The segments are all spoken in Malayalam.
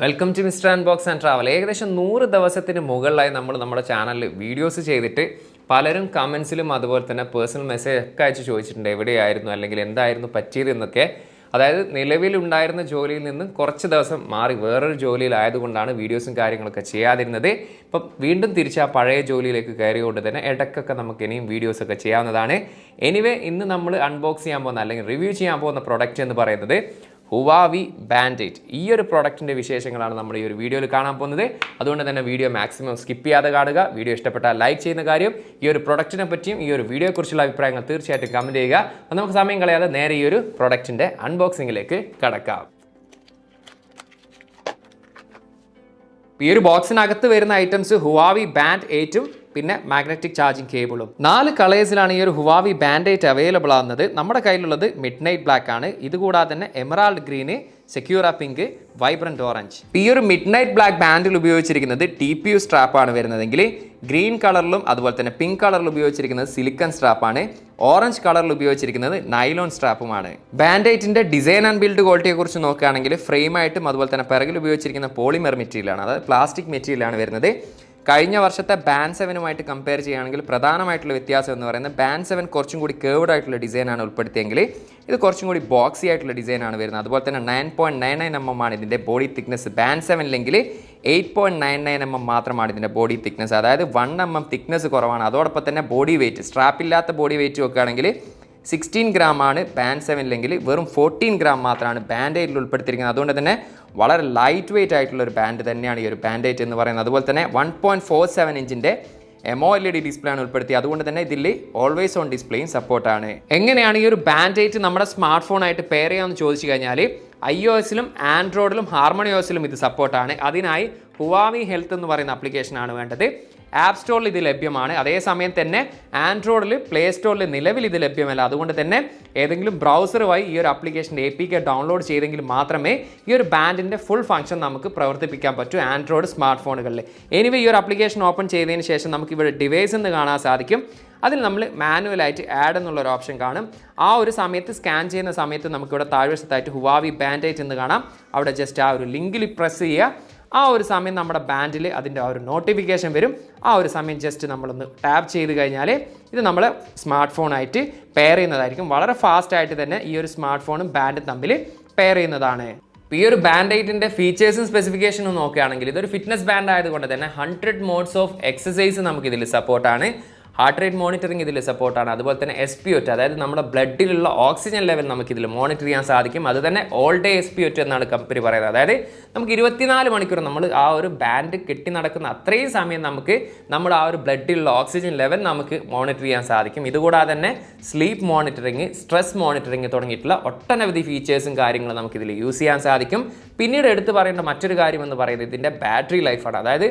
Welcome to mister unbox and travel. ഏകദേശം 100 ദിവസത്തിന് മുകളിലായി നമ്മൾ നമ്മുടെ ചാനലിൽ വീഡിയോസ് ചെയ്തിട്ട് പലരും കമൻസിലും അതുപോലെ തന്നെ പേഴ്സണൽ മെസ്സേജ് ഒക്കെ അയച്ച് ചോദിച്ചിട്ടുണ്ട് എവിടെയായിരുന്നു അല്ലെങ്കിൽ എന്തായിരുന്നു പറ്റിയത് എന്നൊക്കെ. അതായത് നിലവിലുണ്ടായിരുന്ന ജോലിയിൽ നിന്നും കുറച്ച് ദിവസം മാറി വേറൊരു ജോലിയിലായതുകൊണ്ടാണ് വീഡിയോസും കാര്യങ്ങളൊക്കെ ചെയ്യാതിരുന്നത്. ഇപ്പം വീണ്ടും തിരിച്ച് ആ പഴയ ജോലിയിലേക്ക് കയറിയുകൊണ്ട് തന്നെ ഇടയ്ക്കൊക്കെ നമുക്ക് ഇനിയും വീഡിയോസൊക്കെ ചെയ്യാവുന്നതാണ്. എനിവേ ഇന്ന് നമ്മൾ അൺബോക്സ് ചെയ്യാൻ പോകുന്ന അല്ലെങ്കിൽ റിവ്യൂ ചെയ്യാൻ പോകുന്ന പ്രൊഡക്റ്റ് എന്ന് പറയുന്നത് Huawei Mate. ഈ ഒരു പ്രൊഡക്റ്റിൻ്റെ വിശേഷങ്ങളാണ് നമ്മൾ ഈ ഒരു വീഡിയോയിൽ കാണാൻ പോകുന്നത്. അതുകൊണ്ട് തന്നെ വീഡിയോ മാക്സിമം സ്കിപ്പ് ചെയ്യാതെ കാണുക. വീഡിയോ ഇഷ്ടപ്പെട്ടാൽ ലൈക്ക് ചെയ്യുന്ന കാര്യം, ഈ ഒരു പ്രൊഡക്റ്റിനെ പറ്റിയും ഈ ഒരു വീഡിയോയെക്കുറിച്ചുള്ള അഭിപ്രായങ്ങൾ തീർച്ചയായിട്ടും കമൻറ്റ് ചെയ്യുക. അപ്പോൾ നമുക്ക് സമയം കളയാതെ നേരെ ഈ ഒരു പ്രൊഡക്റ്റിൻ്റെ അൺബോക്സിങ്ങിലേക്ക് കടക്കാം. ഈ ഒരു ബോക്സിനകത്ത് വരുന്ന ഐറ്റംസ് Huawei Band 8 പിന്നെ മാഗ്നറ്റിക് ചാർജിങ് കേബിളും. 4 കളേഴ്സിലാണ് ഈ ഒരു Huawei Band 8 അവൈലബിൾ ആകുന്നത്. നമ്മുടെ കയ്യിലുള്ളത് മിഡ് നൈറ്റ് ബ്ലാക്ക് ആണ്. ഇതുകൂടാതെ തന്നെ emerald green, Secura pink, vibrant orange. ഈ ഒരു മിഡ് നൈറ്റ് ബ്ലാക്ക് ബാൻഡിൽ ഉപയോഗിച്ചിരിക്കുന്നത് TPU സ്ട്രാപ്പാണ് വരുന്നതെങ്കിൽ ഗ്രീൻ കളറിലും അതുപോലെ തന്നെ പിങ്ക് കളറിൽ ഉപയോഗിച്ചിരിക്കുന്നത് സിലിക്കൺ സ്ട്രാപ്പാണ്. ഓറഞ്ച് കളറിൽ ഉപയോഗിച്ചിരിക്കുന്നത് നൈലോൺ സ്ട്രാപ്പുമാണ്. Band 8ന്റെ ഡിസൈൻ ആൻഡ് ബിൽഡ് ക്വാളിറ്റിയെ കുറിച്ച് നോക്കുകയാണെങ്കിൽ ഫ്രെയിമായിട്ടും അതുപോലെ തന്നെ പിറകിൽ ഉപയോഗിച്ചിരിക്കുന്ന പോളിമർ മെറ്റീരിയലാണ്, അതായത് പ്ലാസ്റ്റിക് മെറ്റീരിയലാണ് വരുന്നത്. കഴിഞ്ഞ വർഷത്തെ Band 7 കമ്പയർ ചെയ്യുകയാണെങ്കിൽ പ്രധാനമായിട്ടുള്ള വ്യത്യാസം എന്ന് പറയുന്നത് Band 7 കുറച്ചും കൂടി കേർവ്ഡ് ആയിട്ടുള്ള ഡിസൈനാണ് ഉൾപ്പെടുത്തിയെങ്കിൽ ഇത് കുറച്ചും കൂടി ബോക്സി ആയിട്ടുള്ള ഡിസൈനാണ് വരുന്നത്. അതുപോലെ തന്നെ 9.99 mm ആണ് ഇതിൻ്റെ ബോഡി തിക്നെസ്. Band 7 8.99 mm മാത്രമാണ് ഇതിൻ്റെ ബോഡി തിക്നെസ്, അതായത് 1 mm തിക്നെസ് കുറവാണ്. അതോടൊപ്പം തന്നെ ബോഡി വെയിറ്റ്, സ്ട്രാപ്പില്ലാത്ത ബോഡി വെയിറ്റ് നോക്കുകയാണെങ്കിൽ 16 gram ആണ് Band 7 വെറും 14 gram മാത്രമാണ് Band 8 ഉൾപ്പെടുത്തിയിരിക്കുന്നത്. അതുകൊണ്ട് തന്നെ വളരെ ലൈറ്റ് വെയിറ്റ് ആയിട്ടുള്ള ഒരു ബാൻഡ് തന്നെയാണ് ഈ ഒരു Band 8 എന്ന് പറയുന്നത്. അതുപോലെ തന്നെ 1.47 ഇഞ്ചിൻ്റെ MOLED ഡിസ്പ്ലേ ആണ് ഉൾപ്പെടുത്തി. അതുകൊണ്ട് തന്നെ ഇതിൽ ഓൾവേസ് ഓൺ ഡിസ്പ്ലേയും സപ്പോർട്ടാണ്. എങ്ങനെയാണ് ഈ ഒരു Band 8 നമ്മുടെ സ്മാർട്ട് ഫോണായിട്ട് പെയർ ചെയ്യാമെന്ന് ചോദിച്ചു കഴിഞ്ഞാൽ iOSലും ആൻഡ്രോയിഡിലും HarmonyOSലും ഇത് സപ്പോർട്ടാണ്. അതിനായി Huawei ഹെൽത്ത് എന്ന് പറയുന്ന ആപ്ലിക്കേഷനാണ് വേണ്ടത്. ആപ്പ് സ്റ്റോറിൽ ഇത് ലഭ്യമാണ്. അതേസമയം തന്നെ ആൻഡ്രോയിഡിൽ പ്ലേ സ്റ്റോറിൽ നിലവിൽ ഇത് ലഭ്യമല്ല. അതുകൊണ്ട് തന്നെ ഏതെങ്കിലും ബ്രൗസർ വഴി ഈ ഒരു ആപ്ലിക്കേഷൻ്റെ APK ഡൗൺലോഡ് ചെയ്തെങ്കിൽ മാത്രമേ ഈ ഒരു ബാൻഡിൻ്റെ ഫുൾ ഫംഗ്ഷൻ നമുക്ക് പ്രവർത്തിപ്പിക്കാൻ പറ്റൂ ആൻഡ്രോയിഡ് സ്മാർട്ട് ഫോണുകളിൽ. എനിവേ ഈ ഒരു ആപ്ലിക്കേഷൻ ഓപ്പൺ ചെയ്തതിന് ശേഷം നമുക്ക് ഇവിടെ ഡിവൈസ് എന്ന് കാണാൻ സാധിക്കും. അതിൽ നമ്മൾ മാനുവലായിട്ട് ആഡ് എന്നുള്ളൊരു ഓപ്ഷൻ കാണും. ആ ഒരു സമയത്ത് സ്കാൻ ചെയ്യുന്ന സമയത്ത് നമുക്കിവിടെ താഴ്വശത്തായിട്ട് Huawei Band 8 എന്ന് കാണാം. അവിടെ ജസ്റ്റ് ആ ഒരു ലിങ്കിൽ പ്രസ് ചെയ്യുക. ആ ഒരു സമയം നമ്മുടെ ബാൻഡിൽ അതിൻ്റെ ആ ഒരു നോട്ടിഫിക്കേഷൻ വരും. ആ ഒരു സമയം ജസ്റ്റ് നമ്മളൊന്ന് ടാപ്പ് ചെയ്ത് കഴിഞ്ഞാൽ ഇത് നമ്മളെ സ്മാർട്ട് ഫോണായിട്ട് പെയർ ചെയ്യുന്നതായിരിക്കും. വളരെ ഫാസ്റ്റായിട്ട് തന്നെ ഈ ഒരു സ്മാർട്ട് ഫോണും ബാൻഡും തമ്മിൽ പെയർ ചെയ്യുന്നതാണ്. ഈ ഒരു Band 8ന്റെ ഫീച്ചേഴ്സും സ്പെസിഫിക്കേഷനും നോക്കുകയാണെങ്കിൽ ഇതൊരു ഫിറ്റ്നസ് ബാൻഡ് ആയതുകൊണ്ട് തന്നെ 100 മോഡ്സ് ഓഫ് എക്സസൈസ് നമുക്ക് ഇതിൽ സപ്പോർട്ടാണ്. ഹാർട്ട് റേറ്റ് മോണിറ്ററിങ് ഇതിൽ സപ്പോർട്ടാണ്. അതുപോലെ തന്നെ SpO2, അതായത് നമ്മുടെ ബ്ലഡിലുള്ള ഓക്സിജൻ ലെവൽ നമുക്കിതിൽ മോണിറ്റർ ചെയ്യാൻ സാധിക്കും. അത് തന്നെ ഓൾ ഡേ SpO2 എന്നാണ് കമ്പനി പറയുന്നത്. അതായത് നമുക്ക് 24 മണിക്കൂർ നമ്മൾ ആ ഒരു ബാൻഡ് കെട്ടി നടക്കുന്ന അത്രയും സമയം നമുക്ക് നമ്മുടെ ആ ഒരു ബ്ലഡിലുള്ള ഓക്സിജൻ ലെവൽ നമുക്ക് മോണിറ്റർ ചെയ്യാൻ സാധിക്കും. ഇതുകൂടാതെ തന്നെ സ്ലീപ്പ് മോണിറ്ററിങ്, സ്ട്രെസ് മോണിറ്ററിങ് തുടങ്ങിയിട്ടുള്ള ഒട്ടനവധി ഫീച്ചേഴ്സും കാര്യങ്ങളും നമുക്കിതിൽ യൂസ് ചെയ്യാൻ സാധിക്കും. പിന്നീട് എടുത്ത് പറയേണ്ട മറ്റൊരു കാര്യം എന്ന് പറയുന്നത് ഇതിൻ്റെ ബാറ്ററി ലൈഫാണ്. അതായത്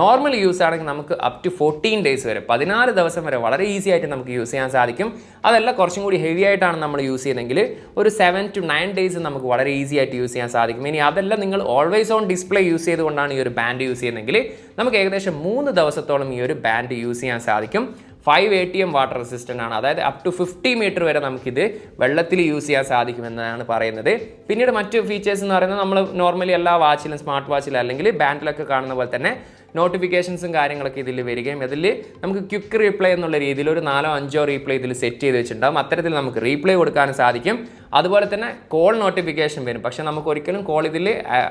നോർമൽ യൂസ് ആണെങ്കിൽ നമുക്ക് അപ് ടു 14 ഡേയ്സ് വരെ, 14 ദിവസം വരെ വളരെ ഈസി ആയിട്ട് നമുക്ക് യൂസ് ചെയ്യാൻ സാധിക്കും. അതല്ല കുറച്ചും കൂടി ഹെവി ആയിട്ടാണ് നമ്മൾ യൂസ് ചെയ്യുന്നതെങ്കിൽ ഒരു 7 to 9 ഡേയ്സ് നമുക്ക് വളരെ ഈസി ആയിട്ട് യൂസ് ചെയ്യാൻ സാധിക്കും. ഇനി അതല്ല നിങ്ങൾ ഓൾവേസ് ഓൺ ഡിസ്പ്ലേ യൂസ് ചെയ്തുകൊണ്ടാണ് ഈ ഒരു ബാൻഡ് യൂസ് ചെയ്യുന്നതെങ്കിൽ നമുക്ക് ഏകദേശം 3 ദിവസത്തോളം ഈ ഒരു ബാൻഡ് യൂസ് ചെയ്യാൻ സാധിക്കും. 5 ATM വാട്ടർ റെസിസ്റ്റൻ്റ് ആണ്, അതായത് അപ് ടു 50 മീറ്റർ വരെ നമുക്കിത് വെള്ളത്തിൽ യൂസ് ചെയ്യാൻ സാധിക്കുമെന്നാണ് പറയുന്നത്. പിന്നീട് മറ്റ് ഫീച്ചേഴ്സ് എന്ന് പറയുന്നത് നമ്മൾ നോർമലി എല്ലാ വാച്ചിലും സ്മാർട്ട് വാച്ചിലും അല്ലെങ്കിൽ ബാൻഡിലൊക്കെ കാണുന്ന പോലെ തന്നെ നോട്ടിഫിക്കേഷൻസും കാര്യങ്ങളൊക്കെ ഇതിൽ വരികയും അതിൽ നമുക്ക് ക്വിക്ക് റീപ്ലൈ എന്നുള്ള രീതിയിൽ ഒരു 4-5 റീപ്ലൈ ഇതിൽ സെറ്റ് ചെയ്ത് വെച്ചിട്ടുണ്ടാകും. അത്തരത്തിൽ നമുക്ക് റീപ്ലൈ കൊടുക്കാനും സാധിക്കും. അതുപോലെ തന്നെ കോൾ നോട്ടിഫിക്കേഷൻ വരും. പക്ഷേ നമുക്ക് ഒരിക്കലും കോൾ ഇതിൽ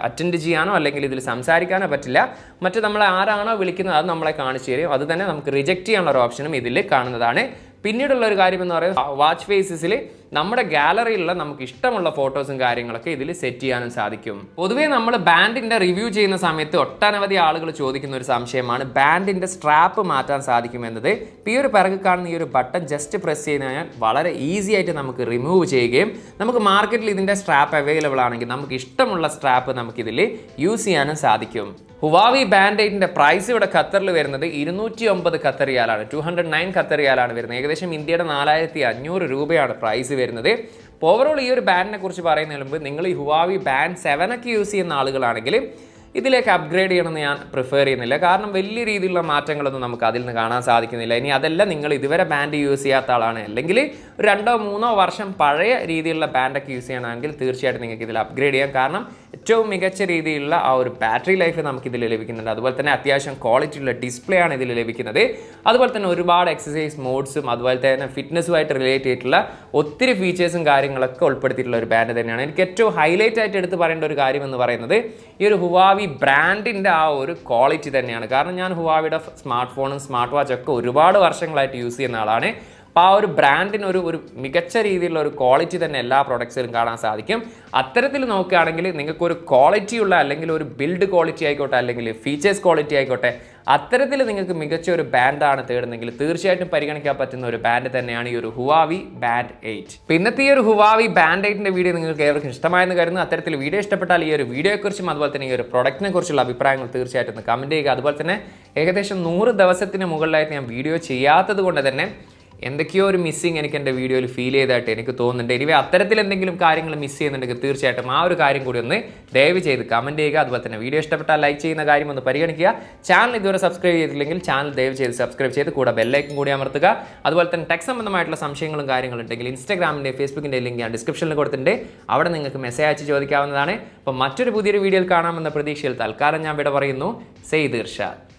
അറ്റൻഡ് ചെയ്യാനോ അല്ലെങ്കിൽ ഇതിൽ സംസാരിക്കാനോ പറ്റില്ല. മറ്റു നമ്മളെ ആരാണോ വിളിക്കുന്നത് അത് നമ്മളെ കാണിച്ചു തരും. അത് തന്നെ നമുക്ക് റിജക്റ്റ് ചെയ്യാനുള്ള ഒരു ഓപ്ഷനും ഇതിൽ കാണുന്നതാണ്. പിന്നീടുള്ള ഒരു കാര്യം എന്ന് പറയുന്നത് വാച്ച് ഫേസസിൽ നമ്മുടെ ഗാലറിയിലുള്ള നമുക്ക് ഇഷ്ടമുള്ള ഫോട്ടോസും കാര്യങ്ങളൊക്കെ ഇതിൽ സെറ്റ് ചെയ്യാനും സാധിക്കും. പൊതുവേ നമ്മൾ ബാൻഡിൻ്റെ റിവ്യൂ ചെയ്യുന്ന സമയത്ത് ഒട്ടനവധി ആളുകൾ ചോദിക്കുന്ന ഒരു സംശയമാണ് ബാൻഡിൻ്റെ സ്ട്രാപ്പ് മാറ്റാൻ സാധിക്കുമെന്നത്. ഇപ്പോൾ ഈ ഒരു പിറകെ കാണുന്ന ഈ ഒരു ബട്ടൺ ജസ്റ്റ് പ്രസ് ചെയ്ത് കഴിഞ്ഞാൽ വളരെ ഈസി ആയിട്ട് നമുക്ക് റിമൂവ് ചെയ്യുകയും നമുക്ക് മാർക്കറ്റിൽ ഇതിൻ്റെ സ്ട്രാപ്പ് അവൈലബിൾ ആണെങ്കിൽ നമുക്ക് ഇഷ്ടമുള്ള സ്ട്രാപ്പ് നമുക്കിതിൽ യൂസ് ചെയ്യാനും സാധിക്കും. Huawei Band 8ന്റെ പ്രൈസ് ഇവിടെ ഖത്തറിൽ വരുന്നത് 209 ഖത്തർ റിയാലാണ്, 209 ഖത്തർ റിയാലാണ് വരുന്നത്. ഏകദേശം ഇന്ത്യയുടെ 4500 രൂപയാണ് പ്രൈസ് വരുന്നത്. അപ്പോൾ ഓവറോൾ ഈ ഒരു ബാൻഡിനെ കുറിച്ച് പറയുന്നതിന് മുമ്പ് നിങ്ങൾ ഈ Huawei Band 7 യൂസ് ചെയ്യുന്ന ആളുകളാണെങ്കിൽ ഇതിലേക്ക് അപ്ഗ്രേഡ് ചെയ്യണമെന്ന് ഞാൻ പ്രിഫർ ചെയ്യുന്നില്ല. കാരണം വലിയ രീതിയിലുള്ള മാറ്റങ്ങളൊന്നും നമുക്ക് അതിൽ നിന്ന് കാണാൻ സാധിക്കുന്നില്ല. ഇനി അതല്ല നിങ്ങൾ ഇതുവരെ ബാൻഡ് യൂസ് ചെയ്യാത്ത ആളാണ് അല്ലെങ്കിൽ ഒരു 2-3 വർഷം പഴയ രീതിയിലുള്ള ബാൻഡൊക്കെ യൂസ് ചെയ്യണമെങ്കിൽ തീർച്ചയായിട്ടും നിങ്ങൾക്ക് ഇതിൽ അപ്ഗ്രേഡ് ചെയ്യാം. കാരണം ഏറ്റവും മികച്ച രീതിയിലുള്ള ആ ഒരു ബാറ്ററി ലൈഫ് നമുക്ക് ഇതിൽ ലഭിക്കുന്നുണ്ട്. അതുപോലെ തന്നെ അത്യാവശ്യം ക്വാളിറ്റി ഉള്ള ഡിസ്പ്ലേ ആണ് ഇതിൽ ലഭിക്കുന്നത്. അതുപോലെ തന്നെ ഒരുപാട് എക്സസൈസ് മോഡ്സും അതുപോലെ തന്നെ ഫിറ്റ്നസ്സുമായിട്ട് റിലേറ്റ് ചെയ്തിട്ടുള്ള ഒത്തിരി ഫീച്ചേഴ്സും കാര്യങ്ങളൊക്കെ ഉൾപ്പെടുത്തിയിട്ടുള്ള ഒരു ബാൻഡ് തന്നെയാണ്. എനിക്ക് ഏറ്റവും ഹൈലൈറ്റ് ആയിട്ട് എടുത്ത് പറയേണ്ട ഒരു കാര്യം എന്ന് പറയുന്നത് ഈ ഒരു ഹുവാവി ബ്രാൻഡിൻ്റെ ആ ഒരു ക്വാളിറ്റി തന്നെയാണ്. കാരണം ഞാൻ ഹുവാവിയുടെ സ്മാർട്ട് ഫോണും സ്മാർട്ട് വാച്ചൊക്കെ ഒരുപാട് വർഷങ്ങളായിട്ട് യൂസ് ചെയ്യുന്ന ആളാണ്. അപ്പോൾ ആ ഒരു ബ്രാൻഡിന് ഒരു മികച്ച രീതിയിലുള്ള ഒരു ക്വാളിറ്റി തന്നെ എല്ലാ പ്രൊഡക്ട്സിലും കാണാൻ സാധിക്കും. അത്തരത്തിൽ നോക്കുകയാണെങ്കിൽ നിങ്ങൾക്കൊരു ക്വാളിറ്റിയുള്ള അല്ലെങ്കിൽ ഒരു ബിൽഡ് ക്വാളിറ്റി ആയിക്കോട്ടെ അല്ലെങ്കിൽ ഫീച്ചേഴ്സ് ക്വാളിറ്റി ആയിക്കോട്ടെ അത്തരത്തിൽ നിങ്ങൾക്ക് മികച്ച ഒരു ബാൻഡാണ് തേടുന്നെങ്കിൽ തീർച്ചയായിട്ടും പരിഗണിക്കാൻ പറ്റുന്ന ഒരു ബാൻഡ് തന്നെയാണ് ഈ ഒരു ഹുവാവി ബാൻഡ് 8. പിന്നത്തെ ഈ ഒരു ഹുവാവി ബാൻഡ് 8ൻ്റെ വീഡിയോ നിങ്ങൾക്ക് ഏവർക്കും ഇഷ്ടമായെന്ന് കരുതുന്നു. അത്തരത്തിൽ വീഡിയോ ഇഷ്ടപ്പെട്ടാൽ ഈ ഒരു വീഡിയോയെക്കുറിച്ചും അതുപോലെ തന്നെ ഈ ഒരു പ്രൊഡക്റ്റിനെ കുറിച്ചുള്ള അഭിപ്രായങ്ങൾ തീർച്ചയായിട്ടും ഒന്ന് കമൻറ്റ് ചെയ്യുക. അതുപോലെ തന്നെ ഏകദേശം 100 ദിവസത്തിന് മുകളിലായിട്ട് ഞാൻ വീഡിയോ ചെയ്യാത്തത് കൊണ്ട് തന്നെ എന്തൊക്കെയോ ഒരു മിസ്സിങ് എനിക്ക് എൻ്റെ വീഡിയോയിൽ ഫീൽ ചെയ്തതായിട്ട് എനിക്ക് തോന്നുന്നുണ്ട്. എനിവേ അത്തരത്തിൽ എന്തെങ്കിലും കാര്യങ്ങൾ മിസ് ചെയ്യുന്നുണ്ടെങ്കിൽ തീർച്ചയായിട്ടും ആ ഒരു കാര്യം കൂടി ഒന്ന് ദയവ് ചെയ്ത് കമൻറ്റ് ചെയ്യുക. അതുപോലെ തന്നെ വീഡിയോ ഇഷ്ടപ്പെട്ടാൽ ലൈക്ക് ചെയ്യുന്ന കാര്യം ഒന്ന് പരിഗണിക്കുക. ചാനൽ ഇതുവരെ സബ്സ്ക്രൈബ് ചെയ്തില്ലെങ്കിൽ ചാനൽ ദയവ് ചെയ്ത് സബ്സ്ക്രൈബ് ചെയ്ത് കൂടെ ബെല്ലൈക്കൻ കൂടി അമർത്തുക. അതുപോലെ തന്നെ ടെക് സംബന്ധമായിട്ടുള്ള സംശയങ്ങളും കാര്യങ്ങളുണ്ടെങ്കിൽ ഇൻസ്റ്റാഗ്രാമിൻ്റെ ഫേസ്ബുക്കിൻ്റെ ലിങ്ക് ഞാൻ ഡിസ്ക്രിപ്ഷനിൽ കൊടുത്തിട്ടുണ്ട്. അവിടെ നിങ്ങൾക്ക് മെസ്സേജ് അയച്ച് ചോദിക്കാവുന്നതാണ്. അപ്പോൾ മറ്റൊരു പുതിയൊരു വീഡിയോയിൽ കാണാമെന്ന പ്രതീക്ഷയിൽ തൽക്കാലം ഞാൻ ഇവിടെ പറയുന്നു. സെയ്ദ് ഇർഷാദ്.